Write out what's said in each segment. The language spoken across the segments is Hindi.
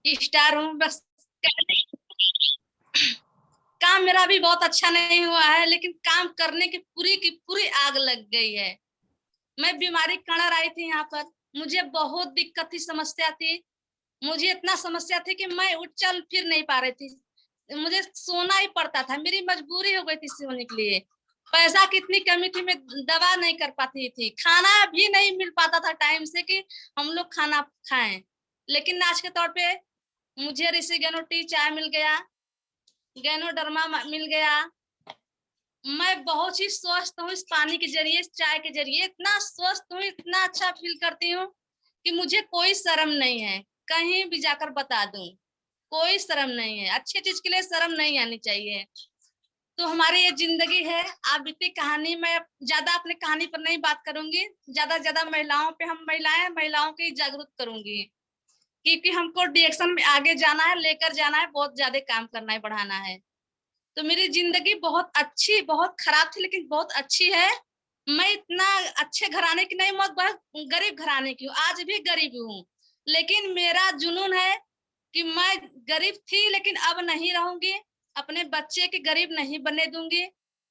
स्टार हूँ बस। काम मेरा भी बहुत अच्छा नहीं हुआ है, लेकिन काम करने की पूरी आग लग गई है। मैं बीमारी कणर आई थी यहाँ पर। मुझे बहुत दिक्कत थी, समस्या थी। मुझे इतना समस्या थी कि मैं उठ चल फिर नहीं पा रही थी। मुझे सोना ही पड़ता था, मेरी मजबूरी हो गई थी सोने के लिए। पैसा की इतनी कमी थी, मैं दवा नहीं कर पाती थी, खाना भी नहीं मिल पाता था टाइम से कि हम लोग खाना खाएं। लेकिन आज के तौर पे मुझे ऋषिगेनो टी चाय मिल गया, गैनोडर्मा मिल गया। मैं बहुत ही स्वस्थ हूँ इस पानी के जरिए, इस चाय के जरिए इतना स्वस्थ हूँ, इतना अच्छा फील करती हूँ कि मुझे कोई शर्म नहीं है। कहीं भी जाकर बता दूं, कोई शर्म नहीं है। अच्छी चीज के लिए शर्म नहीं आनी चाहिए। तो हमारी ये जिंदगी है। आप बीती कहानी, मैं ज्यादा अपनी कहानी पर नहीं बात करूंगी। ज्यादा से ज्यादा महिलाओं पे, हम महिलाओं की जागरूक करूंगी, क्योंकि हमको डायरेक्शन में आगे जाना है, लेकर जाना है, बहुत ज्यादा काम करना है, बढ़ाना है। तो मेरी जिंदगी बहुत अच्छी, बहुत खराब थी, लेकिन बहुत अच्छी है। मैं इतना अच्छे घराने की नहीं, मैं बहुत गरीब घराने की हूँ, आज भी गरीब हूँ। लेकिन मेरा जुनून है कि मैं गरीब थी लेकिन अब नहीं रहूंगी, अपने बच्चे के गरीब नहीं बनने दूंगी।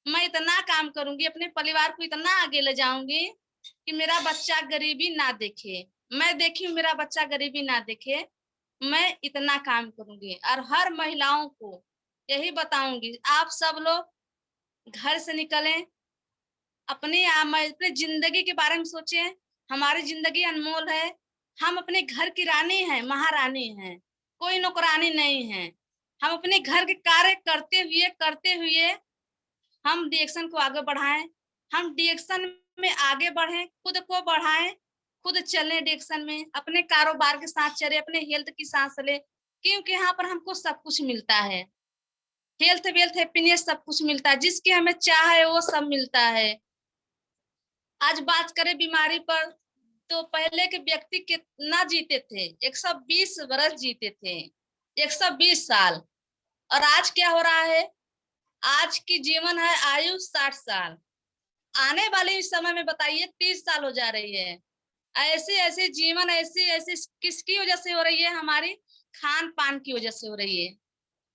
मैं इतना काम करूंगी, अपने परिवार को इतना आगे ले जाऊंगी कि मेरा बच्चा गरीबी ना देखे, मैं देखी मेरा बच्चा गरीबी ना देखे। मैं इतना काम करूंगी और हर महिलाओं को यही बताऊंगी, आप सब लोग घर से निकलें, अपने जिंदगी के बारे में सोचें। हमारी जिंदगी अनमोल है। हम अपने घर की रानी हैं, महारानी हैं, कोई नौकरानी नहीं है। हम अपने घर के कार्य करते हुए हम डायरेक्शन को आगे बढ़ाएं। हम डायरेक्शन में आगे बढ़ें, खुद को बढ़ाएं, खुद चलें डायरेक्शन में, अपने कारोबार के साथ चले, अपने हेल्थ की सांस ले, क्योंकि यहाँ पर हमको सब कुछ मिलता है। हेल्थ वेल्थ हैप्पीनेस सब कुछ मिलता है, जिसकी हमें चाह है वो सब मिलता है। आज बात करें बीमारी पर, तो पहले के व्यक्ति कितना जीते थे, 120 वर्ष जीते थे, 120 साल। और आज क्या हो रहा है, आज की जीवन है आयु 60 साल। आने वाले इस समय में बताइए 30 साल हो जा रही है। ऐसे ऐसे जीवन, ऐसे ऐसे किसकी वजह से हो रही है, हमारी खान पान की वजह से हो रही है।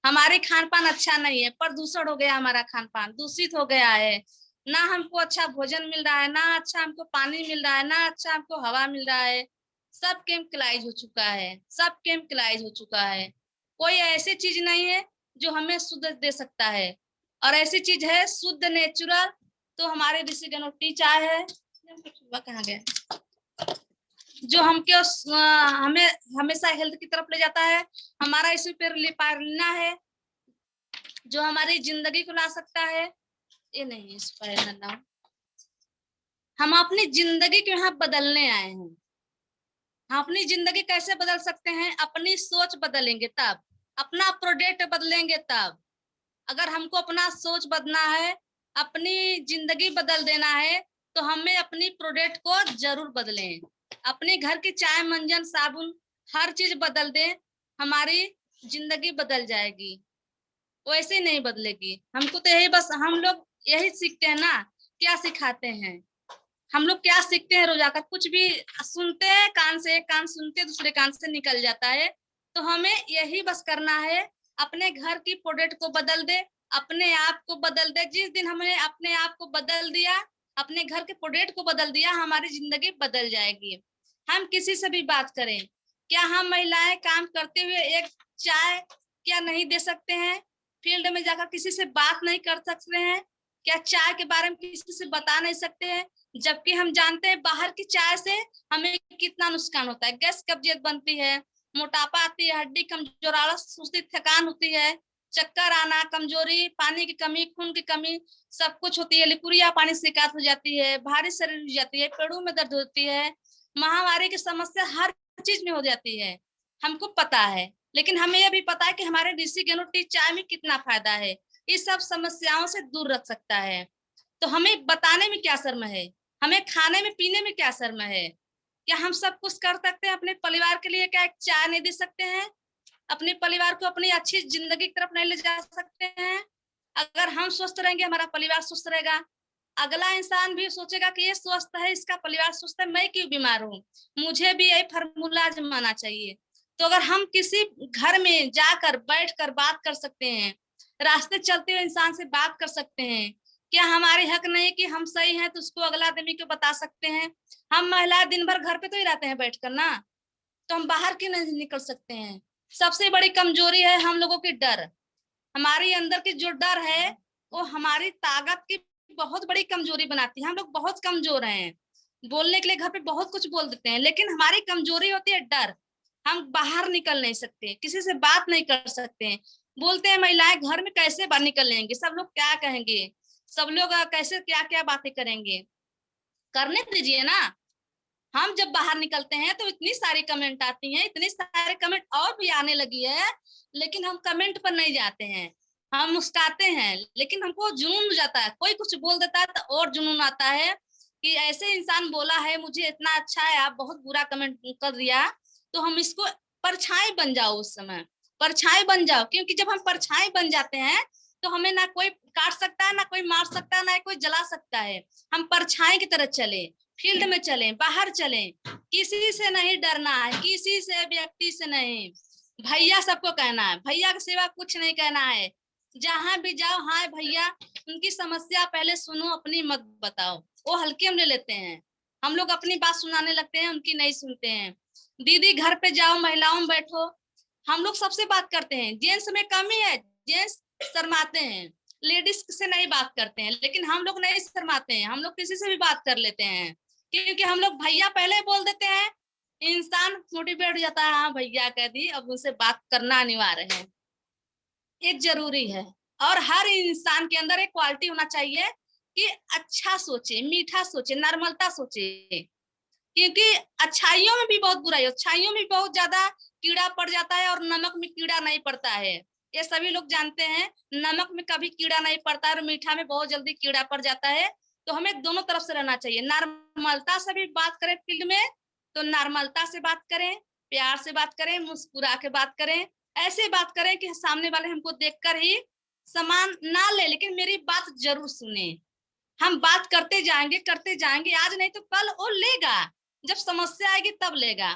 हमारे खान पान अच्छा नहीं है, प्रदूषण हो गया, हमारा खान पान दूषित हो गया है। ना हमको अच्छा भोजन मिल रहा है, ना अच्छा हमको पानी मिल रहा है, ना अच्छा हमको हवा मिल रहा है। सब केमिकलाइज हो चुका है, सब केमिकलाइज हो चुका है। कोई ऐसी चीज नहीं है जो हमें शुद्ध दे सकता है। और ऐसी चीज है शुद्ध नेचुरल, तो हमारे ऋषि गणोटी चाय है। कहाँ गया, जो हमें हमेशा हेल्थ की तरफ ले जाता है। हमारा इसी पे लिपाना है जो हमारी जिंदगी को ला सकता है। ये नहीं, इस पर ना, हम अपनी जिंदगी को यहाँ बदलने आए हैं। हम अपनी जिंदगी कैसे बदल सकते हैं, अपनी सोच बदलेंगे तब, अपना प्रोडक्ट बदलेंगे तब। अगर हमको अपना सोच बदलना है, अपनी जिंदगी बदल देना है, तो हमें अपनी प्रोडक्ट को जरूर बदलें। अपने घर की चाय, मंजन, साबुन, हर चीज बदल दें, हमारी जिंदगी बदल जाएगी। वैसे नहीं बदलेगी। हमको तो यही, बस हम लोग यही सीखते हैं ना, क्या सिखाते हैं हम लोग, क्या सीखते हैं रोजाना, कुछ भी सुनते हैं, कान से एक कान सुनते दूसरे कान से निकल जाता है। तो हमें यही बस करना है, अपने घर की प्रोडक्ट को बदल दे, अपने आप को बदल दे। जिस दिन हमने अपने आप को बदल दिया, अपने घर के प्रोडक्ट को बदल दिया, हमारी जिंदगी बदल जाएगी। हम किसी से भी बात करें, क्या हम महिलाएं काम करते हुए एक चाय क्या नहीं दे सकते हैं, फील्ड में जाकर किसी से बात नहीं कर सकते हैं, क्या चाय के बारे में किसी से बता नहीं सकते हैं, जबकि हम जानते हैं बाहर की चाय से हमें कितना नुकसान होता है। गैस कब्जियत बनती है, मोटापा आती है, हड्डी कमजोर, आलस, सुस्ती, थकान होती है, चक्कर आना, कमजोरी, पानी की कमी, खून की कमी, सब कुछ होती है। लिकुरिया पानी से शिकायत हो जाती है, भारी शरीर हो जाती है, पेड़ों में दर्द होती है, महामारी की समस्या हर चीज में हो जाती है। हमको पता है, लेकिन हमें यह भी पता है कि हमारे ऋषि गणों टी चाय में कितना फायदा है, इस सब समस्याओं से दूर रख सकता है। तो हमें बताने में क्या शर्म है, हमें खाने में पीने में क्या शर्म है। क्या हम सब कुछ कर सकते हैं अपने परिवार के लिए, क्या एक चाय नहीं दे सकते हैं, अपने परिवार को अपनी अच्छी जिंदगी की तरफ नहीं ले जा सकते हैं। अगर हम स्वस्थ रहेंगे, हमारा परिवार स्वस्थ रहेगा, अगला इंसान भी सोचेगा कि ये स्वस्थ है, इसका परिवार स्वस्थ है, मैं क्यों बीमार हूँ, मुझे भी यही फार्मूला आजमाना चाहिए। तो अगर हम किसी घर में जाकर बैठकर बात कर सकते हैं, रास्ते चलते हुए इंसान से बात कर सकते हैं, क्या हमारे हक नहीं कि हम सही हैं तो उसको अगला आदमी को बता सकते हैं? हम महिला दिन भर घर पे तो ही रहते हैं बैठकर ना, तो हम बाहर क्यों नहीं निकल सकते हैं? सबसे बड़ी कमजोरी है हम लोगों की डर। हमारे अंदर की जो डर है वो हमारी ताकत की बहुत बड़ी कमजोरी बनाती है। हम लोग बहुत कमजोर हैं, बोलने के लिए घर पे बहुत कुछ बोल देते हैं, लेकिन हमारी कमजोरी होती है डर। हम बाहर निकल नहीं सकते, किसी से बात नहीं कर सकते हैं। बोलते हैं महिलाएं घर में कैसे बाहर निकलेंगे, सब लोग क्या कहेंगे, सब लोग कैसे क्या क्या बातें करेंगे। करने दीजिए ना। हम जब बाहर निकलते हैं तो इतनी सारी कमेंट आती हैं, इतनी सारे कमेंट और भी आने लगी है, लेकिन हम कमेंट पर नहीं जाते हैं। हम मुस्कुराते हैं, लेकिन हमको जुनून हो जाता है। कोई कुछ बोल देता है तो और जुनून आता है कि ऐसे इंसान बोला है, मुझे इतना अच्छा है, आप बहुत बुरा कमेंट कर दिया, तो हम इसको परछाई बन जाओ। उस समय परछाई बन जाओ, क्योंकि जब हम परछाई बन जाते हैं तो हमें ना कोई काट सकता है, ना कोई मार सकता है, ना कोई जला सकता है। हम परछाई की तरह चले, फील्ड में चलें, बाहर चलें, किसी से नहीं डरना है, किसी से व्यक्ति से नहीं। भैया सबको कहना है, भैया के सिवा कुछ नहीं कहना है। जहां भी जाओ हाँ भैया, उनकी समस्या पहले सुनो, अपनी मत बताओ। वो हल्के में ले लेते हैं, हम लोग अपनी बात सुनाने लगते हैं, उनकी नहीं सुनते हैं। दीदी घर पे जाओ, महिलाओं में बैठो, हम लोग सबसे बात करते हैं। जेंट्स में कमी है, जेंट्स शर्माते हैं, लेडीज से नहीं बात करते हैं, लेकिन हम लोग नहीं शर्माते हैं, हम लोग किसी से भी बात कर लेते हैं, क्योंकि हम लोग भैया पहले बोल देते हैं। इंसान मोटिवेट हो जाता है, हाँ भैया कह दी, अब उनसे बात करना अनिवार्य है, ये जरूरी है। और हर इंसान के अंदर एक क्वालिटी होना चाहिए कि अच्छा सोचे, मीठा सोचे, नर्मलता सोचे, क्योंकि अच्छाइयों में भी बहुत बुराई, अच्छाइयों में भी बहुत ज्यादा कीड़ा पड़ जाता है और नमक में कीड़ा नहीं पड़ता है। ये सभी लोग जानते हैं, नमक में कभी कीड़ा नहीं पड़ता है और मीठा में बहुत जल्दी कीड़ा पड़ जाता है। तो हमें दोनों तरफ से रहना चाहिए। नॉर्मलता से भी बात करें फील्ड में तो नॉर्मलता से बात करें, प्यार से बात करें, मुस्कुरा के बात करें, ऐसे बात करें कि सामने वाले हमको देखकर ही सामान ना ले, लेकिन मेरी बात जरूर सुने। हम बात करते जाएंगे, आज नहीं तो कल वो लेगा, जब समस्या आएगी तब लेगा।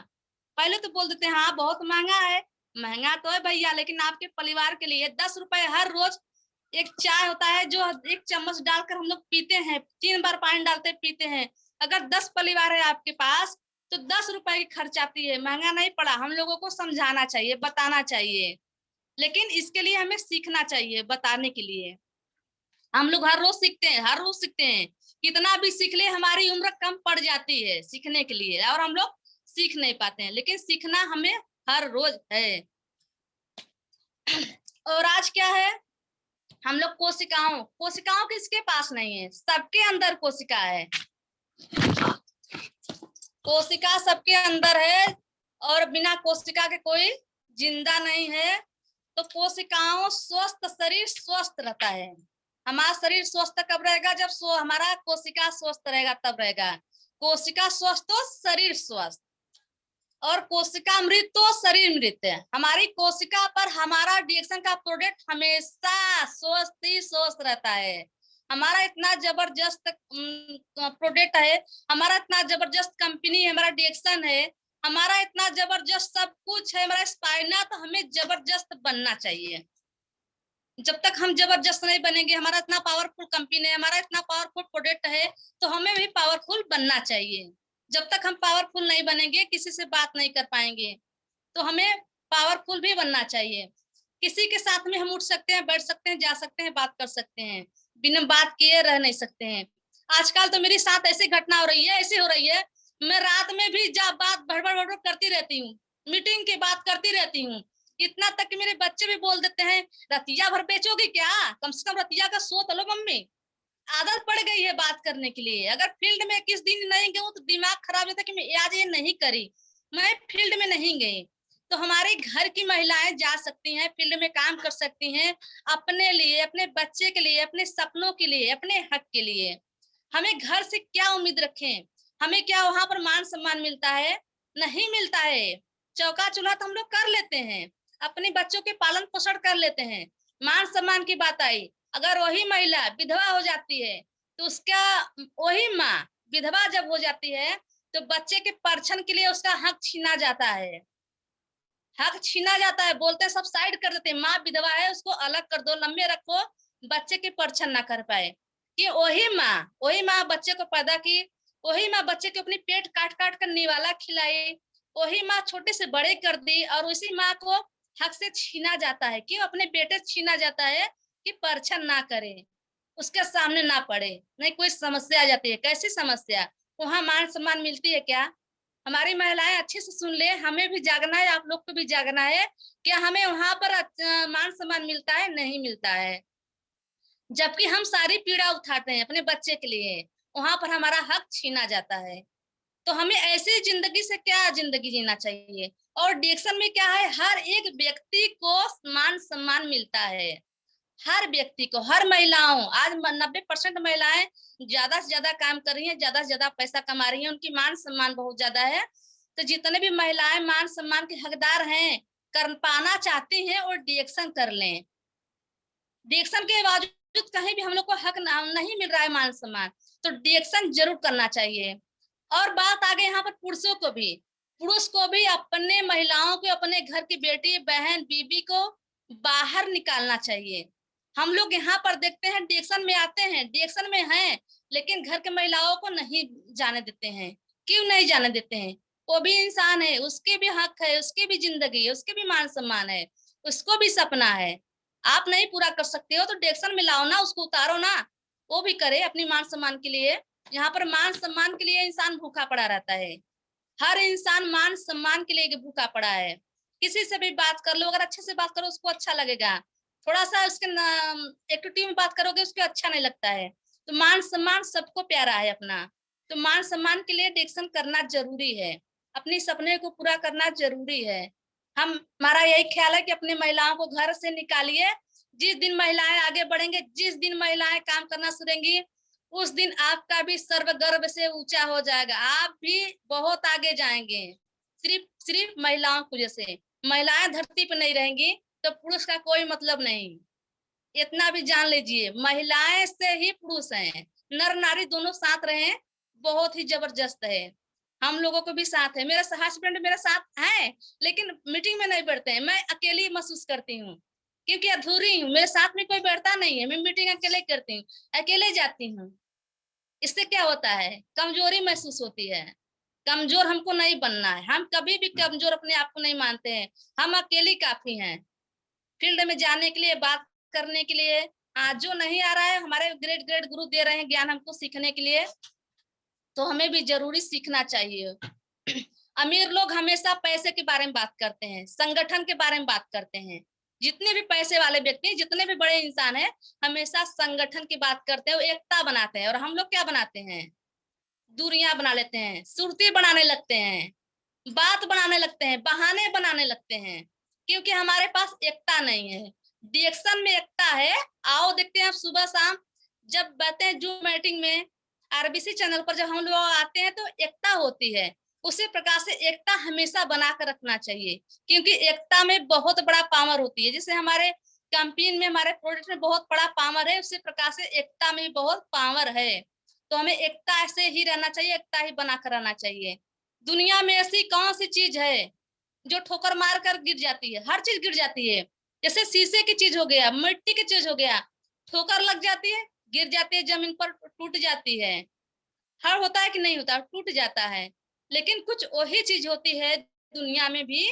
पहले तो बोल देते हैं हाँ बहुत महंगा है, महंगा तो है भैया, लेकिन आपके परिवार के लिए 10 रुपए हर रोज एक चाय होता है जो एक चम्मच डालकर हम लोग पीते हैं, 3 बार पानी डालते पीते हैं। अगर 10 परिवार है आपके पास तो 10 रुपए की खर्च आती है, महंगा नहीं पड़ा। हम लोगों को समझाना चाहिए, बताना चाहिए, लेकिन इसके लिए हमें सीखना चाहिए। बताने के लिए हम लोग हर रोज सीखते हैं, हर रोज सीखते हैं, कितना भी सीख ले हमारी उम्र कम पड़ जाती है सीखने के लिए, और हम लोग सीख नहीं पाते हैं, लेकिन सीखना हमें हर रोज है। और आज क्या है, हम लोग कोशिकाओं कोशिकाओं किसके पास नहीं है, सबके अंदर कोशिका है, कोशिका सबके अंदर है, और बिना कोशिका के कोई जिंदा नहीं है। तो कोशिकाओं स्वस्थ शरीर स्वस्थ रहता है। हमारा शरीर स्वस्थ कब रहेगा, जब हमारा कोशिका स्वस्थ रहेगा तब रहेगा। कोशिका स्वस्थ तो शरीर स्वस्थ, और कोशिका मृत तो शरीर मृत है। हमारी कोशिका पर हमारा रिएक्शन का प्रोडक्ट हमेशा स्वस्थ ही स्वस्थ रहता है। हमारा इतना जबरदस्त प्रोडक्ट है, हमारा इतना जबरदस्त कंपनी है, हमारा रिएक्शन है, हमारा इतना जबरदस्त सब कुछ है, हमारा स्पाइना, तो हमें जबरदस्त बनना चाहिए। जब तक हम जबरदस्त नहीं बनेंगे, हमारा इतना पावरफुल कंपनी है, हमारा इतना पावरफुल प्रोडक्ट है, तो हमें भी पावरफुल बनना चाहिए। जब तक हम पावरफुल नहीं बनेंगे, किसी से बात नहीं कर पाएंगे, तो हमें पावरफुल भी बनना चाहिए। किसी के साथ में हम उठ सकते हैं, बैठ सकते हैं, जा सकते हैं, बात कर सकते हैं, बिना बात किए रह नहीं सकते हैं। आजकल तो मेरे साथ ऐसी घटना हो रही है, ऐसी हो रही है, मैं रात में भी जब बात भड़बड़ भड़बड़ करती रहती हूँ, मीटिंग की बात करती रहती हूँ, इतना तक कि मेरे बच्चे भी बोल देते हैं रतिया भर बेचोगी क्या, कम से कम रतिया का सो तो लो मम्मी। आदत पड़ गई है बात करने के लिए। अगर फील्ड में किस दिन नहीं गई तो दिमाग खराब होता है कि मैं आज ये नहीं करी, मैं फील्ड में नहीं गई। तो हमारे घर की महिलाएं जा सकती हैं, फील्ड में काम कर सकती हैं, अपने लिए, अपने बच्चे के लिए, अपने सपनों के लिए, अपने हक के लिए। हमें घर से क्या उम्मीद रखें, हमें क्या वहां पर मान सम्मान मिलता है, नहीं मिलता है। चौका चूल्हा तो हम लोग कर लेते हैं, अपने बच्चों के पालन पोषण कर लेते हैं, मान सम्मान की बात आई, अगर वही महिला विधवा हो जाती है तो उसका, वही माँ विधवा जब हो जाती है तो बच्चे के परछन के लिए उसका हक छीना जाता है। हक छीना जाता है, बोलते हैं सब साइड कर देते हैं, माँ विधवा है उसको अलग कर दो, लंबे रखो, बच्चे की परछन ना कर पाए। कि वही माँ बच्चे को पैदा की, वही माँ बच्चे के अपनी पेट काट काट कर निवाला खिलाई, वही माँ छोटे से बड़े कर दी, और उसी माँ को हक से छीना जाता है। क्यों अपने बेटे से छीना जाता है? कि परछन ना करे, उसके सामने ना पड़े, नहीं कोई समस्या आ जाती है। कैसी समस्या? वहां मान सम्मान मिलती है क्या? हमारी महिलाएं अच्छे से सुन ले, हमें भी जागना है, आप लोग को भी जागना है। क्या हमें वहां पर मान सम्मान मिलता है? नहीं मिलता है। जबकि हम सारी पीड़ा उठाते हैं अपने बच्चे के लिए, वहां पर हमारा हक छीना जाता है। तो हमें ऐसी जिंदगी से क्या जिंदगी जीना चाहिए? और डिएक्शन में क्या है, हर एक व्यक्ति को मान सम्मान मिलता है। हर व्यक्ति को, हर महिलाओं, आज 90% महिलाएं ज्यादा से ज्यादा काम कर रही हैं, ज्यादा से ज्यादा पैसा कमा रही हैं, उनकी मान सम्मान बहुत ज्यादा है। तो जितने भी महिलाएं मान सम्मान के हकदार हैं, कर पाना चाहती हैं, और डिएक्शन कर लें। डिएक्शन के बावजूद कहीं भी हम लोग को हक नहीं मिल रहा है मान सम्मान, तो डिएक्शन जरूर करना चाहिए। और बात आ गई यहाँ पर पुरुषों को भी, पुरुष को भी अपने महिलाओं को, अपने घर की बेटी बहन बीबी को बाहर निकालना चाहिए। हम लोग यहाँ पर देखते हैं डिएक्शन में आते हैं, डिएक्शन में हैं, लेकिन घर के महिलाओं को नहीं जाने देते हैं। क्यों नहीं जाने देते हैं? वो भी इंसान है, उसके भी हक है, उसकी भी जिंदगी है, उसके भी मान सम्मान है, उसको भी सपना है। आप नहीं पूरा कर सकते हो तो डिएक्शन में लाओ ना, उसको उतारो ना, वो भी करे अपनी मान सम्मान के लिए। यहाँ पर मान सम्मान के लिए इंसान भूखा पड़ा रहता है। हर इंसान मान सम्मान के लिए भूखा पड़ा है। किसी से भी बात कर लो, अगर अच्छे से बात करो उसको अच्छा लगेगा, थोड़ा सा उसके एक्टिविटी में बात करोगे उसको अच्छा नहीं लगता है। तो मान सम्मान सबको प्यारा है अपना। तो मान सम्मान के लिए डिएक्शन करना जरूरी है, अपने सपने को पूरा करना जरूरी है। हमारा यही ख्याल है कि अपनी महिलाओं को घर से निकालिए। जिस दिन महिलाएं आगे बढ़ेंगे, जिस दिन महिलाएं काम करना शुरेंगी, उस दिन आपका भी सर्व गर्व से ऊंचा हो जाएगा, आप भी बहुत आगे जाएंगे। सिर्फ सिर्फ महिलाओं की वजह से महिलाएं धरती पर नहीं रहेंगी तो पुरुष का कोई मतलब नहीं। इतना भी जान लीजिए, महिलाएं से ही पुरुष हैं, नर नारी दोनों साथ रहे, बहुत ही जबरदस्त है। हम लोगों को भी साथ है, मेरा हस्बैंड मेरे साथ है, लेकिन मीटिंग में नहीं बैठते हैं, मैं अकेली महसूस करती हूँ, क्योंकि अधूरी हूँ, मेरे साथ में कोई बैठता नहीं है, मैं मीटिंग अकेले करती हूँ, अकेले जाती हूँ। इससे क्या होता है, कमजोरी महसूस होती है। कमजोर हमको नहीं बनना है, हम कभी भी कमजोर अपने आप को नहीं मानते हैं। हम अकेले काफी हैं फील्ड में जाने के लिए, बात करने के लिए। जो नहीं आ रहा है, हमारे ग्रेट ग्रेट गुरु दे रहे हैं ज्ञान हमको सीखने के लिए, तो हमें भी जरूरी सीखना चाहिए। अमीर लोग हमेशा पैसे के बारे में बात करते हैं, संगठन के बारे में बात करते हैं। जितने भी पैसे वाले व्यक्ति, जितने भी बड़े इंसान हैं, हमेशा संगठन की बात करते हैं, वो एकता बनाते हैं। और हम लोग क्या बनाते हैं? दूरियां बना लेते हैं, सुर्ती बनाने लगते हैं, बात बनाने लगते हैं, बहाने बनाने लगते हैं, क्योंकि हमारे पास एकता नहीं है। डिएक्शन में एकता है। आओ देखते हैं आप सुबह शाम जब बैठते हैं जूम मीटिंग में, आरबीसी चैनल पर जब हम लोग आते हैं तो एकता होती है। उसी प्रकार से एकता हमेशा बना कर रखना चाहिए, क्योंकि एकता में बहुत बड़ा पावर होती है। जैसे हमारे कंपनी में, हमारे प्रोडक्ट में बहुत बड़ा पावर है, उसी प्रकार से एकता में बहुत पावर है। तो हमें एकता से ही रहना चाहिए, एकता ही बना कर रहना चाहिए। दुनिया में ऐसी कौन सी चीज है जो ठोकर मार कर गिर जाती है? हर चीज गिर जाती है। जैसे शीशे की चीज हो गया, मिट्टी की चीज हो गया, ठोकर लग जाती है, गिर जाती है, जमीन पर टूट जाती है। हर होता है कि नहीं होता? टूट जाता है। लेकिन कुछ वही चीज होती है दुनिया में भी,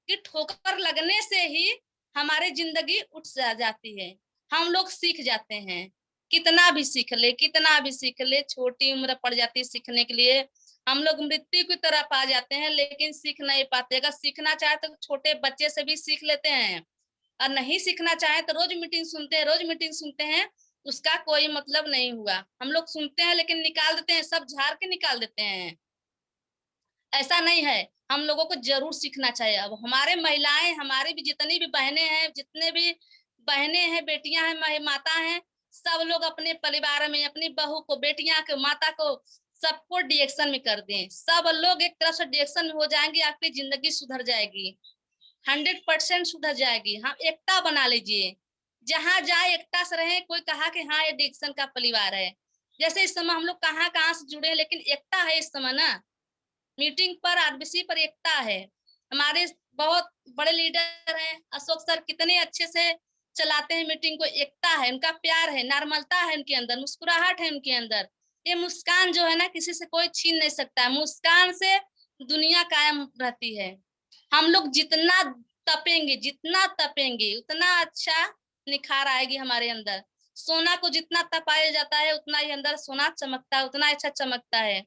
कि ठोकर लगने से ही हमारी जिंदगी उठ जाती है। हम लोग सीख जाते हैं, कितना भी सीख ले, कितना भी सीख ले, छोटी उम्र पड़ जाती है सीखने के लिए। हम लोग मृत्यु की तरफ आ जाते हैं, लेकिन सीख नहीं पाते। अगर सीखना चाहे तो छोटे बच्चे से भी सीख लेते हैं, और नहीं सीखना चाहे तो रोज मीटिंग सुनते हैं, रोज मीटिंग सुनते हैं, उसका कोई मतलब नहीं हुआ। हम लोग सुनते हैं लेकिन निकाल देते हैं, सब झाड़ के निकाल देते हैं। ऐसा नहीं है, हम लोगों को जरूर सीखना चाहिए। अब हमारे महिलाएं, हमारी भी जितनी भी बहनें हैं, जितने भी बहनें हैं, बेटियां हैं, माता हैं, सब लोग अपने परिवार में अपनी बहू को, बेटियां को, माता को, सबको डिएक्शन में कर दें। सब लोग एक तरफ से डिएक्शन में हो जाएंगे, आपकी जिंदगी सुधर जाएगी, 100% सुधर जाएगी। हम एकता बना लीजिए, जहां जाए एकता से रहे। कोई कहा कि हाँ ये डिएक्शन का परिवार है, जैसे इस समय हम लोग कहाँ कहाँ से जुड़े हैं, लेकिन एकता है इस समय ना। मीटिंग पर, आरबीसी पर एकता है। हमारे बहुत बड़े लीडर हैं। अशोक सर कितने अच्छे से चलाते हैं मीटिंग को, एकता है, उनका प्यार है, नॉर्मलता है उनके अंदर, मुस्कुराहट है उनके अंदर। ये मुस्कान जो है ना, किसी से कोई छीन नहीं सकता है। मुस्कान से दुनिया कायम रहती है। हम लोग जितना तपेंगे उतना अच्छा निखार आएगी हमारे अंदर। सोना को जितना तपाया जाता है उतना ही अंदर सोना चमकता है, उतना अच्छा चमकता है।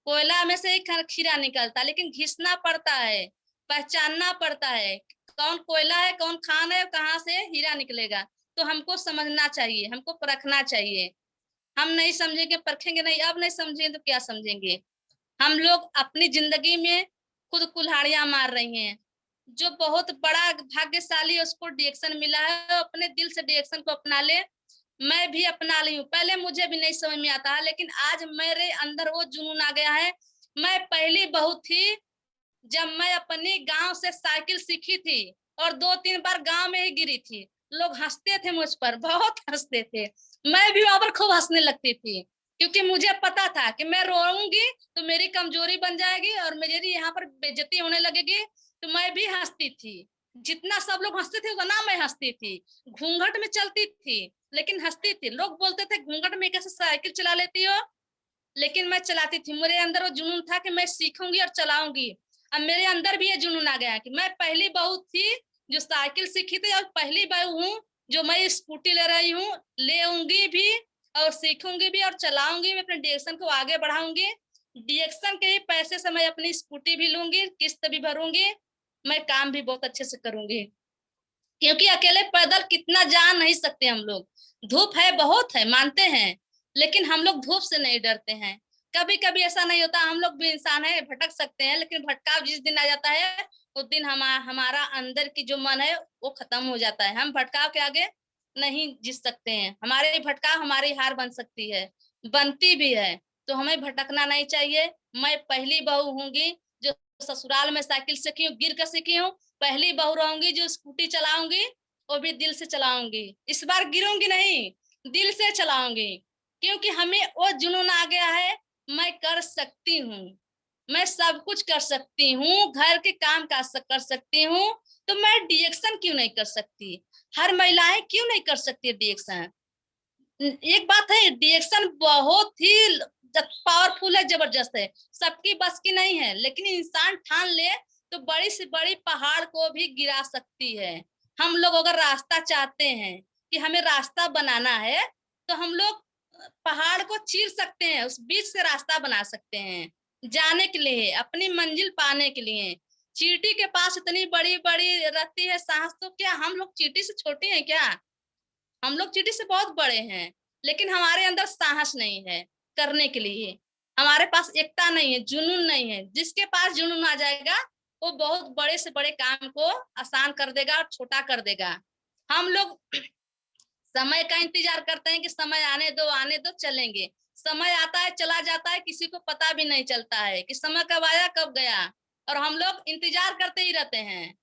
कोयला में से ही खीरा निकलता है, लेकिन घिसना पड़ता है, पहचानना पड़ता है कौन कोयला है, कौन खान है, कहाँ से हीरा निकलेगा। तो हमको समझना चाहिए, हमको परखना चाहिए। हम नहीं समझेंगे, परखेंगे नहीं, अब नहीं समझेंगे तो क्या समझेंगे। हम लोग अपनी जिंदगी में खुद कुल्हाड़ियां मार रही हैं। जो बहुत बड़ा भाग्यशाली है उसको डायरेक्शन मिला है, अपने दिल से डायरेक्शन को अपना ले। मैं भी अपना ली हूँ। पहले मुझे भी नहीं समझ में आता है, लेकिन आज मेरे अंदर वो जुनून आ गया है। मैं पहली बहू थी जब मैं अपनी गांव से साइकिल सीखी थी, और 2-3 बार गांव में ही गिरी थी। लोग हंसते थे मुझ पर, बहुत हंसते थे। मैं भी वहां पर खूब हंसने लगती थी, क्योंकि मुझे पता था कि मैं रोऊंगी तो मेरी कमजोरी बन जाएगी और मेरी यहाँ पर बेइज्जती होने लगेगी। तो मैं भी हंसती थी। जितना सब लोग हंसते थे उतना मैं हंसती थी। घूंघट में चलती थी लेकिन हंसती थी। लोग बोलते थे घूंघट में कैसे साइकिल चला लेती हो, लेकिन मैं चलाती थी। मेरे अंदर वो जुनून था कि मैं सीखूंगी और चलाऊंगी। अब मेरे अंदर भी ये जुनून आ गया कि मैं पहली बहू थी जो साइकिल सीखी थी, और पहली बहू हूँ जो मैं स्कूटी ले रही हूँ, लेऊंगी भी और सीखूंगी भी और चलाऊंगी भी, अपने डायरेक्शन को आगे बढ़ाऊंगी। डायरेक्शन के ही पैसे से मैं अपनी स्कूटी भी लूंगी, किस्त भी भरूंगी, मैं काम भी बहुत अच्छे से करूंगी। क्योंकि अकेले पैदल कितना जा नहीं सकते हम लोग। धूप है, बहुत है, मानते हैं, लेकिन हम लोग धूप से नहीं डरते हैं। कभी कभी ऐसा नहीं होता, हम लोग भी इंसान है, भटक सकते हैं, लेकिन भटकाव जिस दिन आ जाता है उस दिन हमारा अंदर की जो मन है वो खत्म हो जाता है। हम भटकाव के आगे नहीं जीत सकते हैं। हमारे भटकाव हमारी हार बन सकती है, बनती भी है। तो हमें भटकना नहीं चाहिए। मैं पहली बहू होंगी जो ससुराल में साइकिल सीखी हूँ, गिर कर सीखी हूँ। पहली बहू रहूंगी जो स्कूटी चलाऊंगी, वो भी दिल से चलाऊंगी। इस बार गिरूंगी नहीं, दिल से चलाऊंगी, क्योंकि हमें वो जुनून आ गया है। मैं कर सकती हूँ, मैं सब कुछ कर सकती हूँ, घर के काम कर सकती हूँ। तो मैं डायरेक्शन क्यों नहीं कर सकती? हर महिलाएं क्यों नहीं कर सकती डायरेक्शन? एक बात है, डायरेक्शन बहुत ही पावरफुल है, जबरदस्त है, सबकी बस की नहीं है, लेकिन इंसान ठान ले तो बड़ी से बड़ी पहाड़ को भी गिरा सकती है। हम लोग अगर रास्ता चाहते हैं कि हमें रास्ता बनाना है, तो हम लोग पहाड़ को चीर सकते हैं, उस बीच से रास्ता बना सकते हैं जाने के लिए, अपनी मंजिल पाने के लिए। चींटी के पास इतनी बड़ी बड़ी रहती है सांस, तो क्या हम लोग चींटी से छोटे हैं क्या? हम लोग चींटी से बहुत बड़े हैं, लेकिन हमारे अंदर साहस नहीं है करने के लिए। हमारे पास एकता नहीं है, जुनून नहीं है। जिसके पास जुनून आ जाएगा वो बहुत बड़े से बड़े काम को आसान कर देगा और छोटा कर देगा। हम लोग समय का इंतजार करते हैं कि समय आने दो चलेंगे। समय आता है, चला जाता है, किसी को पता भी नहीं चलता है कि समय कब आया कब गया, और हम लोग इंतजार करते ही रहते हैं।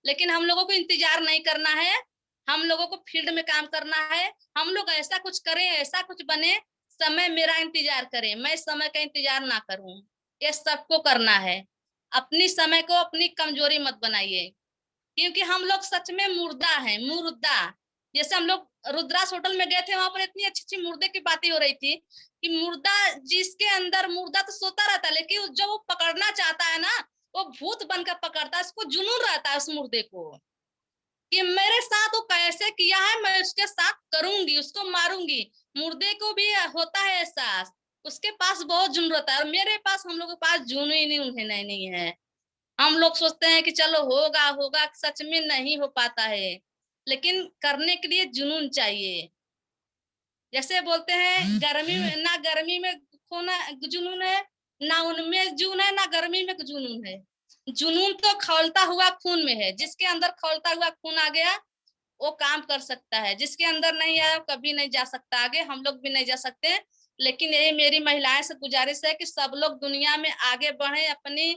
लेकिन हम लोगों को इंतजार नहीं करना है, हम लोगों को फील्ड में काम करना है। हम लोग ऐसा कुछ करें, ऐसा कुछ बने, समय मेरा इंतजार करे, मैं समय का इंतजार ना करूं। ये सबको करना है। अपनी समय को अपनी कमजोरी मत बनाइए, क्योंकि हम लोग सच में मुर्दा हैं, मुर्दा। जैसे हम लोग रुद्रास होटल में गए थे, वहां पर इतनी अच्छी अच्छी मुर्दे की बातें हो रही थी कि मुर्दा, जिसके अंदर मुर्दा तो सोता रहता है, लेकिन जो वो पकड़ना चाहता है ना, वो भूत बनकर पकड़ता है। उसको जुनून रहता है उस मुर्दे को कि मेरे साथ वो कैसे किया है, मैं उसके साथ करूंगी, उसको मारूंगी। मुर्दे को भी होता है एहसास, उसके पास बहुत जुनून रहता है, और मेरे पास, हम लोग के पास जुनून ही नहीं, उन्हें नहीं है। हम लोग सोचते हैं कि चलो होगा होगा, सच में नहीं हो पाता है। लेकिन करने के लिए जुनून चाहिए। जैसे बोलते हैं गर्मी में ना, गर्मी में खोना जुनून है ना, उनमें जुनून है ना, गर्मी में जुनून है। जुनून तो खौलता हुआ खून में है। जिसके अंदर खौलता हुआ खून आ गया वो काम कर सकता है, जिसके अंदर नहीं आया कभी नहीं जा सकता आगे। हम लोग भी नहीं जा सकते। लेकिन यही मेरी महिलाएं से गुजारिश है कि सब लोग दुनिया में आगे बढ़े। अपनी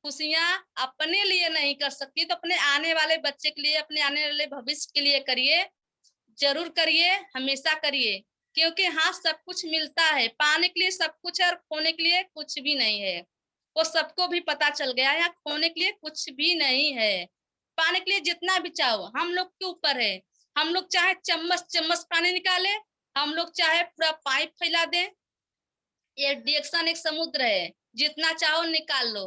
खुशियां अपने लिए नहीं कर सकती तो अपने आने वाले बच्चे के लिए, अपने आने वाले भविष्य के लिए करिए, जरूर करिए, हमेशा करिए। क्योंकि हाँ, सब कुछ मिलता है, पाने के लिए सब कुछ है और खोने के लिए कुछ भी नहीं है। वो सबको भी पता चल गया है। यहाँ खोने के लिए कुछ भी नहीं है, पाने के लिए जितना भी चाहो हम लोग के ऊपर है। हम लोग चाहे चम्मच चम्मच पानी निकाले, हम लोग चाहे पूरा पाइप फैला दें। ये डिएक्शन एक समुद्र है, जितना चाहो निकाल लो।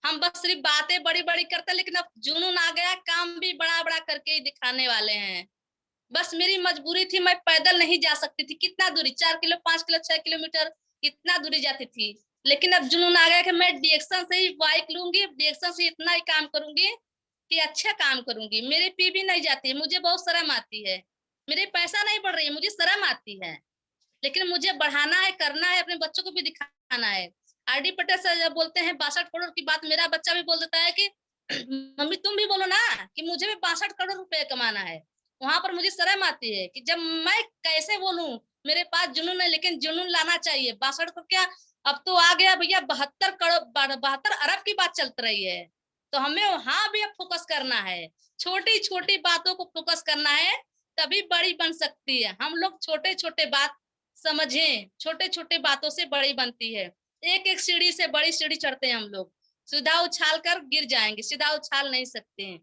हम बस सिर्फ बातें बड़ी बड़ी करते, लेकिन अब जुनून आ गया, काम भी बड़ा बड़ा करके ही दिखाने वाले हैं। बस मेरी मजबूरी थी, मैं पैदल नहीं जा सकती थी। कितना दूरी, 4 किलो 5 किलो 6 किलोमीटर, इतना दूरी जाती थी। लेकिन अब जुनून आ गया कि मैं डिएक्शन से ही बाइक लूंगी, डिएक्शन से इतना ही काम करूंगी कि अच्छा काम करूंगी। मेरे पी भी नहीं जाती है, मुझे बहुत शर्म आती है। मेरे पैसा नहीं बढ़ रही है, मुझे शर्म आती है, लेकिन मुझे बढ़ाना है, करना है, अपने बच्चों को भी दिखाना है। आरडी पटेल सर जब बोलते हैं 62 करोड़ की बात, मेरा बच्चा भी बोल देता है कि मम्मी तुम भी बोलो ना कि मुझे भी 62 करोड़ रुपए कमाना है। वहां पर मुझे शर्म आती है कि जब मैं कैसे बोलूं, मेरे पास जुनून है, लेकिन जुनून लाना चाहिए। 62 करोड़ क्या, अब तो आ गया भैया 72 करोड़, 72 अरब की बात चल रही है। तो हमें वहां भी अब फोकस करना है, छोटी छोटी बातों को फोकस करना है, तभी बड़ी बन सकती है। हम लोग छोटे छोटे बात समझें, छोटे छोटे बातों से बड़ी बनती है। एक एक सीढ़ी से बड़ी सीढ़ी चढ़ते हैं हम लोग, सीधा उछाल कर गिर जाएंगे, सीधा उछाल नहीं सकते हैं।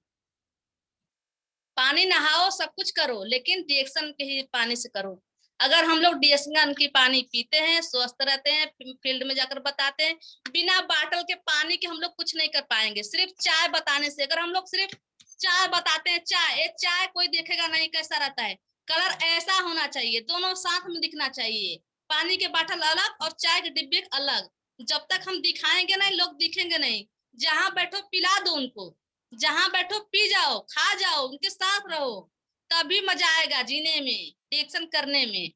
पानी नहाओ, सब कुछ करो, लेकिन डिएक्शन के ही पानी से करो। अगर हम लोग डिएक्शन की पानी पीते हैं, स्वस्थ रहते हैं, फील्ड में जाकर बताते हैं, बिना बाटल के पानी के हम लोग कुछ नहीं कर पाएंगे। सिर्फ चाय बताने से, अगर हम लोग सिर्फ चाय बताते हैं, चाय एक चाय कोई देखेगा नहीं कैसा रहता है, कलर ऐसा होना चाहिए, दोनों साथ में दिखना चाहिए। पानी के बाटल अलग और चाय के डिब्बे अलग। जब तक हम दिखाएंगे नहीं, लोग दिखेंगे नहीं। जहां बैठो पिला दो उनको, जहां बैठो पी जाओ, खा जाओ, उनके साथ रहो, तभी मजा आएगा जीने में, रिएक्शन करने में।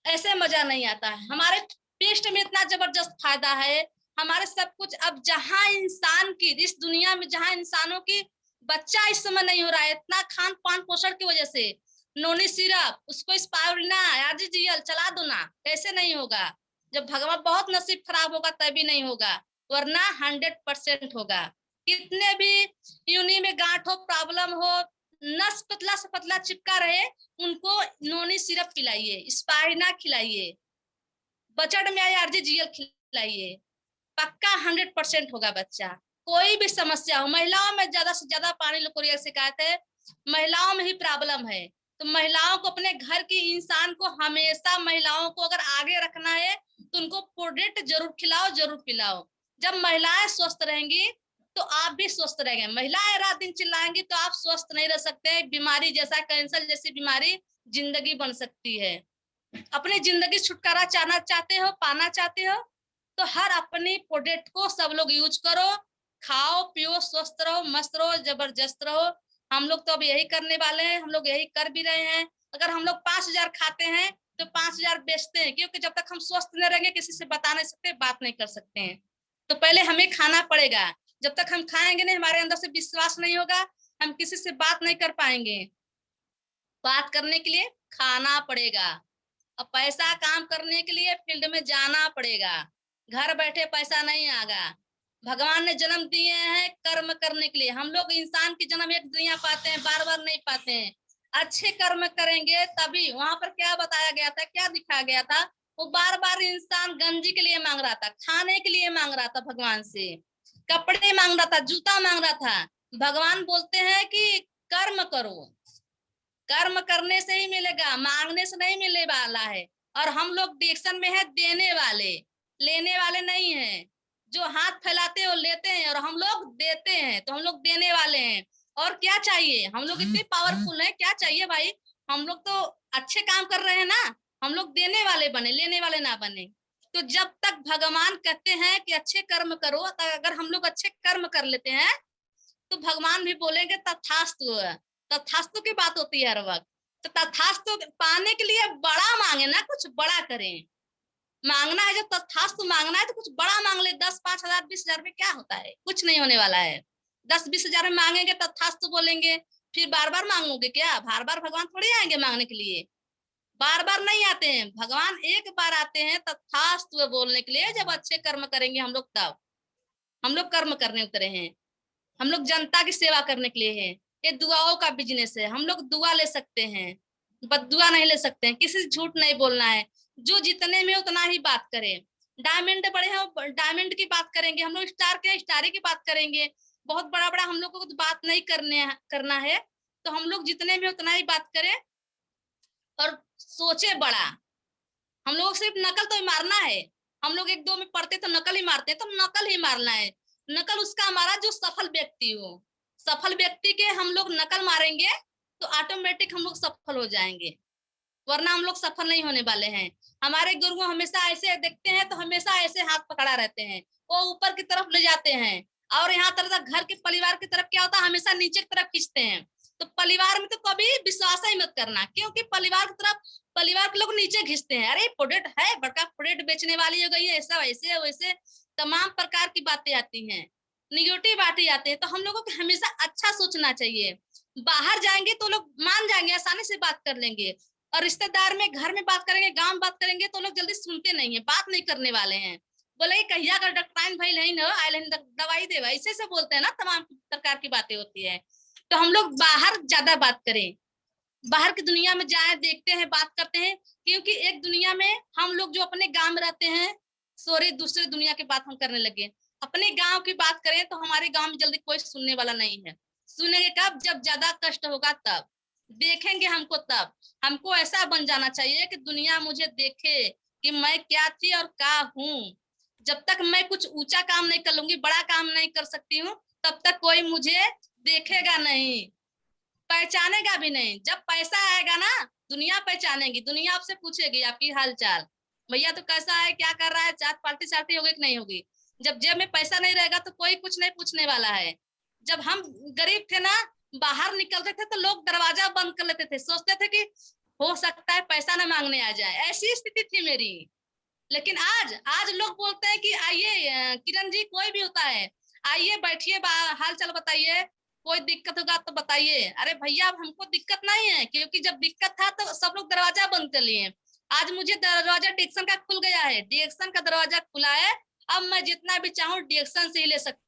ऐसे मजा नहीं आता है। हमारे टेस्ट में इतना जबरदस्त फायदा है, हमारे सब कुछ। अब जहां इंसान की, इस दुनिया में जहां इंसानों की बच्चा इस समय नहीं हो रहा है, इतना खान पान पोषण की वजह से, नोनी सिरप, उसको स्पाइरुलिना, आरजीजीएल चला दो ना, कैसे नहीं होगा। जब भगवान बहुत नसीब खराब होगा तभी नहीं होगा, वरना 100% होगा। कितने भी यूनी में गांठ हो, प्रॉब्लम हो, नस पतला से पतला चिपका रहे, उनको नोनी सिरप खिलाइए, स्पाइरुलिना खिलाइए, बजट में आए आरजीजीएल खिलाइए, पक्का 100% होगा बच्चा। कोई भी समस्या हो, महिलाओं में ज्यादा से ज्यादा पानी लोकोरिया शिकायत है, महिलाओं में ही प्रॉब्लम है। तो महिलाओं को, अपने घर की इंसान को, हमेशा महिलाओं को अगर आगे रखना है तो उनको प्रोडक्ट जरूर खिलाओ, जरूर पिलाओ। जब महिलाएं स्वस्थ रहेंगी तो आप भी स्वस्थ रहेंगे। महिलाएं रात दिन चिल्लाएंगी तो आप स्वस्थ नहीं रह सकते। बीमारी जैसा कैंसर जैसी बीमारी जिंदगी बन सकती है। अपनी जिंदगी छुटकारा चाहना चाहते हो, पाना चाहते हो, तो हर अपनी प्रोडक्ट को सब लोग यूज करो, खाओ पियो, स्वस्थ रहो, मस्त रहो, जबरदस्त रहो। हम लोग तो अब यही करने वाले हैं, हम लोग यही कर भी रहे हैं। अगर हम लोग 5,000 खाते हैं तो 5,000 बेचते हैं, क्योंकि जब तक हम स्वस्थ नहीं रहेंगे किसी से बता नहीं सकते, बात नहीं कर सकते हैं। तो पहले हमें खाना पड़ेगा। जब तक हम खाएंगे नहीं, हमारे अंदर से विश्वास नहीं होगा, हम किसी से बात नहीं कर पाएंगे। बात करने के लिए खाना पड़ेगा, और पैसा काम करने के लिए फील्ड में जाना पड़ेगा। घर बैठे पैसा नहीं आएगा। भगवान ने जन्म दिए हैं कर्म करने के लिए। हम लोग इंसान की जन्म एक दुनिया पाते हैं, बार बार नहीं पाते हैं। अच्छे कर्म करेंगे तभी। वहां पर क्या बताया गया था, क्या दिखाया गया था, वो बार बार इंसान गंजी के लिए मांग रहा था, खाने के लिए मांग रहा था, भगवान से कपड़े मांग रहा था, जूता मांग रहा था। भगवान बोलते हैं कि कर्म करो, कर्म करने से ही मिलेगा, मांगने से नहीं मिलने वाला है। और हम लोग डिएक्शन में है देने वाले, लेने वाले नहीं हैं। जो हाथ फैलाते हैं वो लेते हैं, और हम लोग देते हैं, तो हम लोग देने वाले हैं। और क्या चाहिए, हम लोग इतने पावरफुल हैं, क्या चाहिए भाई। हम लोग तो अच्छे काम कर रहे हैं ना, हम लोग देने वाले बने, लेने वाले ना बने। तो जब तक भगवान कहते हैं कि अच्छे कर्म करो, तो अगर हम लोग अच्छे कर्म कर लेते हैं तो भगवान भी बोलेंगे तथास्तु। तथास्तु की बात होती है हर वक्त। तो तथास्तु पाने के लिए बड़ा मांगे ना, कुछ बड़ा करें। मांगना है, जब तथास्तु मांगना है तो कुछ बड़ा मांग ले। 10 5,000 20,000 में क्या होता है, कुछ नहीं होने वाला है। 10 20 हजार में मांगेंगे तथास्तु बोलेंगे, फिर बार बार मांगोगे क्या। बार बार भगवान थोड़ी आएंगे मांगने के लिए, बार बार नहीं आते हैं भगवान, एक बार आते हैं तथास्तु बोलने के लिए। जब अच्छे कर्म करेंगे हम लोग, तब हम लोग कर्म करने उतरे हैं। हम लोग जनता की सेवा करने के लिए है। ये दुआओं का बिजनेस है। हम लोग दुआ ले सकते हैं, बददुआ नहीं ले सकते हैं। किसी से झूठ नहीं बोलना है, जो जितने में उतना ही बात करें। डायमंड बड़े हैं, डायमंड की बात करेंगे, हम लोग स्टार के स्टार की बात करेंगे। बहुत बड़ा बड़ा हम लोग को तो बात नहीं करना है। तो हम लोग जितने में उतना ही बात करें और सोचे बड़ा। हम लोग सिर्फ नकल तो मारना है। हम लोग एक दो में पढ़ते तो नकल ही मारते हैं, तो नकल ही मारना है। नकल उसका हमारा जो सफल व्यक्ति हो। सफल व्यक्ति के हम लोग नकल मारेंगे तो ऑटोमेटिक हम लोग सफल हो जाएंगे, वरना हम लोग सफल नहीं होने वाले हैं। हमारे गुरु हमेशा ऐसे देखते हैं तो हमेशा ऐसे हाथ पकड़ा रहते हैं, वो ऊपर की तरफ ले जाते हैं। और यहाँ तरह घर के परिवार की तरफ क्या होता है, हमेशा नीचे की तरफ खींचते हैं। तो परिवार में तो कभी विश्वास ही मत करना, क्योंकि परिवार की तरफ परिवार के लोग नीचे खींचते हैं। अरे प्रोडक्ट है, बड़का प्रोडक्ट बेचने वाली हो गई है, ऐसा वैसे वैसे तमाम प्रकार की बातें आती हैं, निगेटिव बातें आती है। तो हम लोगों को हमेशा अच्छा सोचना चाहिए। बाहर जाएंगे तो लोग मान जाएंगे, आसानी से बात कर लेंगे। और रिश्तेदार में, घर में बात करेंगे, गांव में बात करेंगे तो लोग जल्दी सुनते नहीं है, बात नहीं करने वाले हैं। बोले कहिया का डॉक्टर भाई नहीं ना आयल दवाई दे, ऐसे से बोलते हैं ना, तमाम प्रकार की बातें होती है। तो हम लोग बाहर ज्यादा बात करें, बाहर की दुनिया में जाए, देखते हैं, बात करते हैं। क्योंकि एक दुनिया में हम लोग जो अपने गांव में रहते हैं, सॉरी दूसरे दुनिया की बात हम करने लगे। अपने गांव की बात करें तो हमारे गांव में जल्दी कोई सुनने वाला नहीं है। सुनेंगे कब, जब ज्यादा कष्ट होगा तब देखेंगे हमको। तब हमको ऐसा बन जाना चाहिए कि दुनिया मुझे देखे कि मैं क्या थी और क्या हूँ। जब तक मैं कुछ ऊंचा काम नहीं कर लूंगी, बड़ा काम नहीं कर सकती हूँ, तब तक कोई मुझे देखेगा नहीं, पहचानेगा भी नहीं। जब पैसा आएगा ना, दुनिया पहचानेगी, दुनिया आपसे पूछेगी आपकी हाल चाल, भैया तो कैसा है, क्या कर रहा है, चाट पार्टी शार्टी होगी कि नहीं होगी। जब जेब में पैसा नहीं रहेगा तो कोई कुछ नहीं पूछने वाला है। जब हम गरीब थे ना, बाहर निकलते थे तो लोग दरवाजा बंद कर लेते थे, सोचते थे कि हो सकता है पैसा ना मांगने आ जाए, ऐसी स्थिति थी मेरी। लेकिन आज आज लोग बोलते हैं कि आइए किरण जी, कोई भी होता है, आइए बैठिए, हाल चाल बताइए, कोई दिक्कत होगा तो बताइए। अरे भैया अब हमको दिक्कत नहीं है, क्योंकि जब दिक्कत था तो सब लोग दरवाजा बंद कर लिए। आज मुझे दरवाजा डिक्शन का खुल गया है, डिक्शन का दरवाजा खुला है। अब मैं जितना भी चाहूँ डिक्शन से ही ले सकती